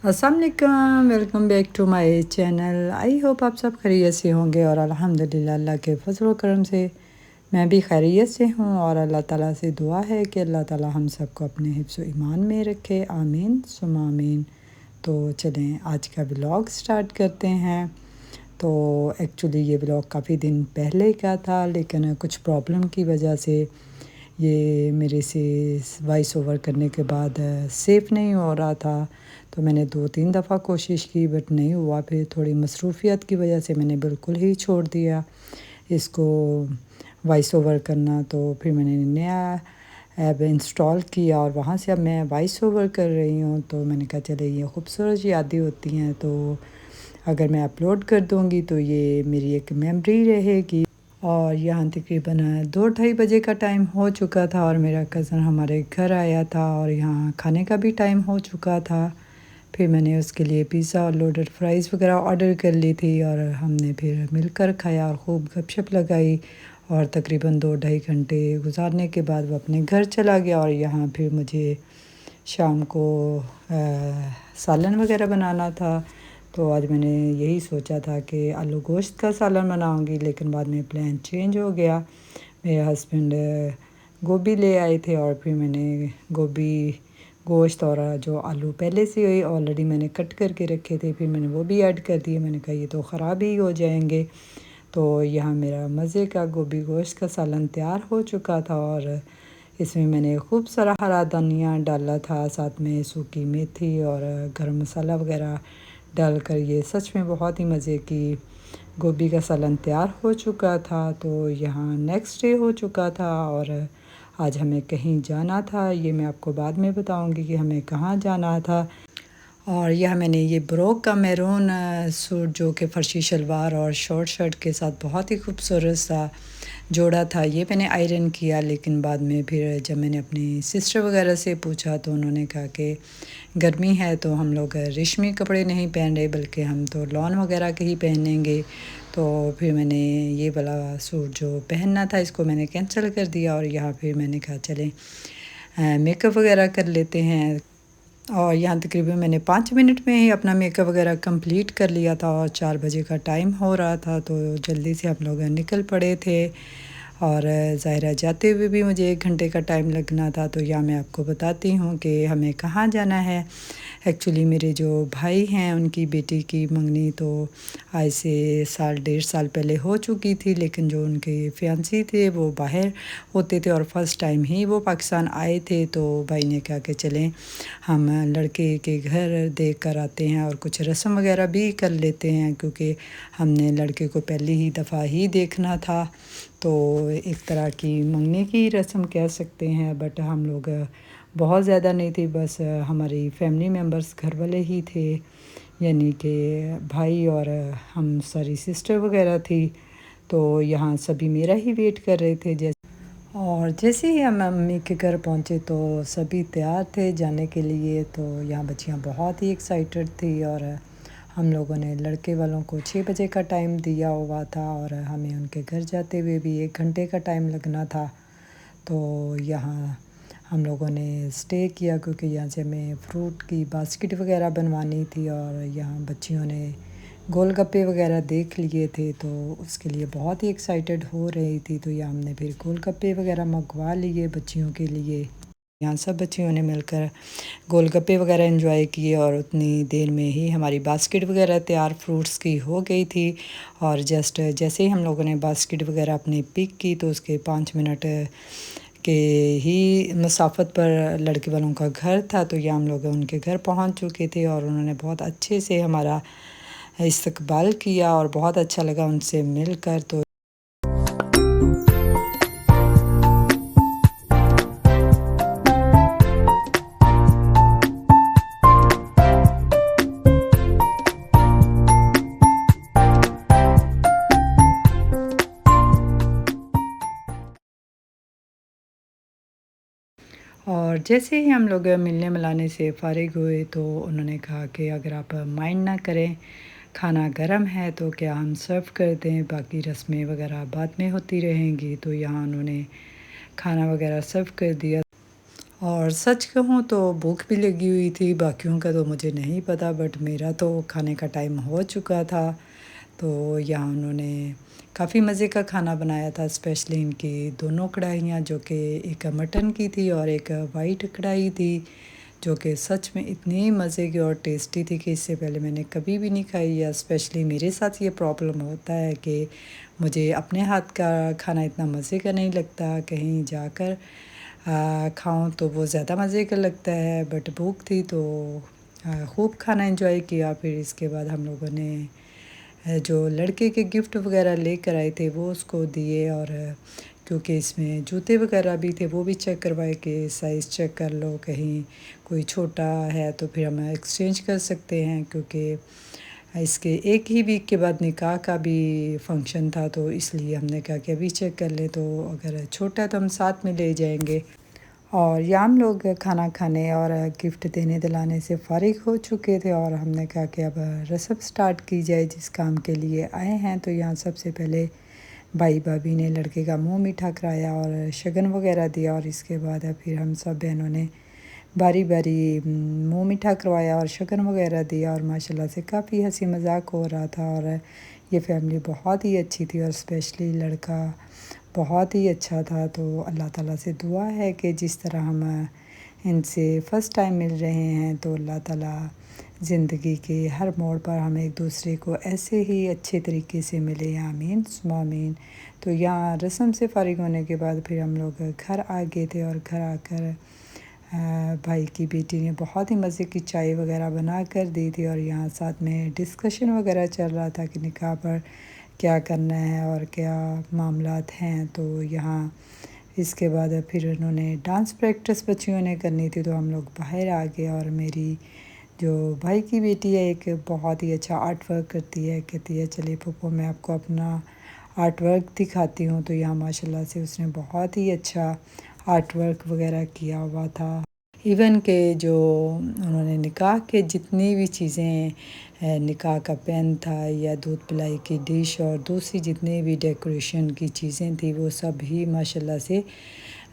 अस्सलाम वालेकुम, welcome back to my channel. I hope आप सब खैरियत से होंगे और अल्हम्दुलिल्लाह अल्लाह के फजल व करम से मैं भी खैरियत से हूँ। और अल्लाह ताला से दुआ है कि अल्लाह ताला हम सबको अपने हिफ्ज़ व ईमान में रखे, आमीन सुम्मा आमीन। तो चलें आज का व्लॉग स्टार्ट करते हैं। तो एक्चुअली ये व्लॉग काफ़ी दिन पहले का था, लेकिन कुछ प्रॉब्लम की वजह से ये मेरे से वॉइस ओवर करने के बाद सेव नहीं हो रहा था। तो मैंने 2-3 दफ़ा कोशिश की बट नहीं हुआ। फिर थोड़ी मसरूफ़ियत की वजह से मैंने बिल्कुल ही छोड़ दिया इसको वॉइस ओवर करना। तो फिर मैंने नया ऐप इंस्टॉल किया और वहाँ से अब मैं वॉइस ओवर कर रही हूँ। तो मैंने कहा चले ये खूबसूरत यादें होती हैं, तो अगर मैं अपलोड कर दूँगी तो ये मेरी एक मेमोरी रहेगी। और यहाँ तकरीबन 2 ढाई बजे का टाइम हो चुका था और मेरा कज़न हमारे घर आया था और यहाँ खाने का भी टाइम हो चुका था। फिर मैंने उसके लिए पिज़्ज़ा और लोडेड फ्राइज़ वगैरह ऑर्डर कर ली थी और हमने फिर मिलकर खाया और खूब गपशप लगाई। और तकरीबन 2 ढाई घंटे गुज़ारने के बाद वो अपने घर चला गया और यहाँ फिर मुझे शाम को सालन वगैरह बनाना था। तो आज मैंने यही सोचा था कि आलू गोश्त का सालन बनाऊंगी, लेकिन बाद में प्लान चेंज हो गया। मेरे हस्बैंड गोभी ले आए थे और फिर मैंने गोभी गोश्त और जो आलू पहले से ही ऑलरेडी मैंने कट करके रखे थे फिर मैंने वो भी ऐड कर दिए। मैंने कहा ये तो ख़राब ही हो जाएंगे। तो यहाँ मेरा मज़े का गोभी गोश्त का सालन तैयार हो चुका था और इसमें मैंने खूब सारा हरा धनिया डाला था, साथ में सूखी मेथी और गरम मसाला वगैरह डालकर ये सच में बहुत ही मज़े की गोभी का सालन तैयार हो चुका था। तो यहाँ नेक्स्ट डे हो चुका था और आज हमें कहीं जाना था। ये मैं आपको बाद में बताऊंगी कि हमें कहाँ जाना था। और यह मैंने ये ब्रोक का मैरून सूट जो कि फ़र्शी शलवार और शॉर्ट शर्ट के साथ बहुत ही खूबसूरत सा जोड़ा था, ये मैंने आयरन किया। लेकिन बाद में फिर जब मैंने अपनी सिस्टर वगैरह से पूछा तो उन्होंने कहा कि गर्मी है तो हम लोग रेशमी कपड़े नहीं पहन रहे बल्कि हम तो लॉन वगैरह के ही पहनेंगे। तो फिर मैंने ये वाला सूट जो पहनना था इसको मैंने कैंसिल कर दिया और यहाँ फिर मैंने कहा चलें मेकअप वगैरह कर लेते हैं। और यहाँ तकरीबन मैंने 5 मिनट में ही अपना मेकअप वगैरह कंप्लीट कर लिया था और 4 बजे का टाइम हो रहा था। तो जल्दी से हम लोग निकल पड़े थे और ज़ाहिरा जाते हुए भी मुझे 1 घंटे का टाइम लगना था। तो यहाँ मैं आपको बताती हूँ कि हमें कहाँ जाना है। एक्चुअली मेरे जो भाई हैं उनकी बेटी की मंगनी तो आज से साल 1.5 साल पहले हो चुकी थी, लेकिन जो उनके फियांसी थे वो बाहर होते थे और फ़र्स्ट टाइम ही वो पाकिस्तान आए थे। तो भाई ने कहा कि चलें हम लड़के के घर देख कर आते हैं और कुछ रस्म वगैरह भी कर लेते हैं, क्योंकि हमने लड़के को पहली ही दफ़ा ही देखना था। तो एक तरह की मंगने की रस्म कह सकते हैं, बट हम लोग बहुत ज़्यादा नहीं थे, बस हमारी फैमिली मेम्बर्स घर वाले ही थे, यानी कि भाई और हम सारी सिस्टर वगैरह थी। तो यहाँ सभी मेरा ही वेट कर रहे थे। जैसे ही हम मम्मी के घर पहुँचे तो सभी तैयार थे जाने के लिए। तो यहाँ बच्चियाँ बहुत ही एक्साइटेड थी और हम लोगों ने लड़के वालों को 6 बजे का टाइम दिया हुआ था और हमें उनके घर जाते हुए भी 1 घंटे का टाइम लगना था। तो यहाँ हम लोगों ने स्टे किया क्योंकि यहाँ से हमें फ्रूट की बास्केट वगैरह बनवानी थी और यहाँ बच्चियों ने गोलगप्पे वगैरह देख लिए थे तो उसके लिए बहुत ही एक्साइटेड हो रही थी। तो यहाँ हमने फिर गोलगप्पे वगैरह मंगवा लिए बच्चियों के लिए। यहाँ सब बच्चियों ने मिलकर गोलगप्पे वगैरह एंजॉय किए और उतनी देर में ही हमारी बास्केट वगैरह तैयार फ्रूट्स की हो गई थी। और जस्ट जैसे ही हम लोगों ने बास्केट वगैरह अपनी पिक की तो उसके 5 मिनट के ही मसाफत पर लड़के वालों का घर था। तो यहाँ हम लोग उनके घर पहुँच चुके थे और उन्होंने बहुत अच्छे से हमारा इस्तकबाल किया और बहुत अच्छा लगा उनसे मिलकर। तो और जैसे ही हम लोग मिलने मिलाने से फ़ारिग हुए तो उन्होंने कहा कि अगर आप माइंड ना करें, खाना गर्म है तो क्या हम सर्व कर दें, बाकी रस्में वगैरह बाद में होती रहेंगी। तो यहाँ उन्होंने खाना वगैरह सर्व कर दिया और सच कहूँ तो भूख भी लगी हुई थी, बाकियों का तो मुझे नहीं पता, बट मेरा तो खाने का टाइम हो चुका था। तो यहाँ उन्होंने काफ़ी मज़े का खाना बनाया था, स्पेशली इनकी दोनों कढ़ाइयाँ, जो कि एक मटन की थी और एक वाइट कढ़ाई थी, जो कि सच में इतनी मज़े की और टेस्टी थी कि इससे पहले मैंने कभी भी नहीं खाई। या स्पेशली मेरे साथ ये प्रॉब्लम होता है कि मुझे अपने हाथ का खाना इतना मज़े का नहीं लगता, कहीं जाकर खाऊं तो वो ज़्यादा मज़े का लगता है। बट भूख थी तो खूब खाना एंजॉय किया। फिर इसके बाद हम लोगों ने जो लड़के के गिफ्ट वगैरह लेकर आए थे वो उसको दिए, और क्योंकि इसमें जूते वगैरह भी थे वो भी चेक करवाए कि साइज़ चेक कर लो, कहीं कोई छोटा है तो फिर हम एक्सचेंज कर सकते हैं, क्योंकि इसके एक ही वीक के बाद निकाह का भी फंक्शन था, तो इसलिए हमने कहा कि अभी चेक कर लें, तो अगर छोटा है तो हम साथ में ले जाएंगे। और यहाँ हम लोग खाना खाने और गिफ्ट देने दिलाने से फ़ारिग हो चुके थे, और हमने कहा कि अब रस्म स्टार्ट की जाए जिस काम के लिए आए हैं। तो यहाँ सबसे पहले भाई भाभी ने लड़के का मुंह मीठा कराया और शगन वगैरह दिया, और इसके बाद फिर हम सब बहनों ने बारी बारी मुंह मीठा करवाया और शगन वगैरह दिया, और माशाल्लाह से काफ़ी हंसी मजाक हो रहा था। और ये फैमिली बहुत ही अच्छी थी, और स्पेशली लड़का बहुत ही अच्छा था। तो अल्लाह ताला से दुआ है कि जिस तरह हम इनसे फ़र्स्ट टाइम मिल रहे हैं, तो अल्लाह ताला ज़िंदगी के हर मोड़ पर हम एक दूसरे को ऐसे ही अच्छे तरीके से मिले, आमीन सुम्मा आमीन। तो यहाँ रस्म से फ़ारिग होने के बाद फिर हम लोग घर आ गए थे, और घर आकर भाई की बेटी ने बहुत ही मज़े की चाय वगैरह बना कर दी थी, और यहाँ साथ में डिस्कशन वगैरह चल रहा था कि निकाह पर क्या करना है और क्या मामलात हैं। तो यहाँ इसके बाद फिर उन्होंने डांस प्रैक्टिस बच्चियों ने करनी थी, तो हम लोग बाहर आ गए। और मेरी जो भाई की बेटी है, एक बहुत ही अच्छा आर्ट वर्क करती है, कहती है चलिए पप्पू मैं आपको अपना आर्ट वर्क दिखाती हूँ। तो यहाँ माशाल्लाह से उसने बहुत ही अच्छा आर्ट वर्क वगैरह किया हुआ था। इवन के जो उन्होंने निकाह के जितनी भी चीज़ें, निकाह का पेन था या दूध पिलाई की डिश और दूसरी जितने भी डेकोरेशन की चीज़ें थी, वो सब ही माशाल्लाह से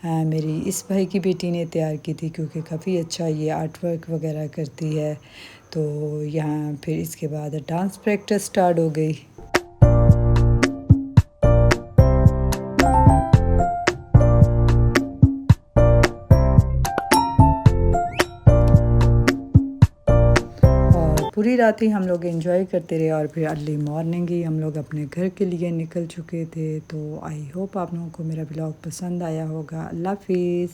मेरी इस भाई की बेटी ने तैयार की थी, क्योंकि काफ़ी अच्छा ये आर्ट वर्क वगैरह करती है। तो यहाँ फिर इसके बाद डांस प्रैक्टिस स्टार्ट हो गई। और पूरी रात ही हम लोग एंजॉय करते रहे, और फिर अर्ली मॉर्निंग ही हम लोग अपने घर के लिए निकल चुके थे। तो आई होप आप लोगों को मेरा ब्लॉग पसंद आया होगा। अल्लाह हाफिज़।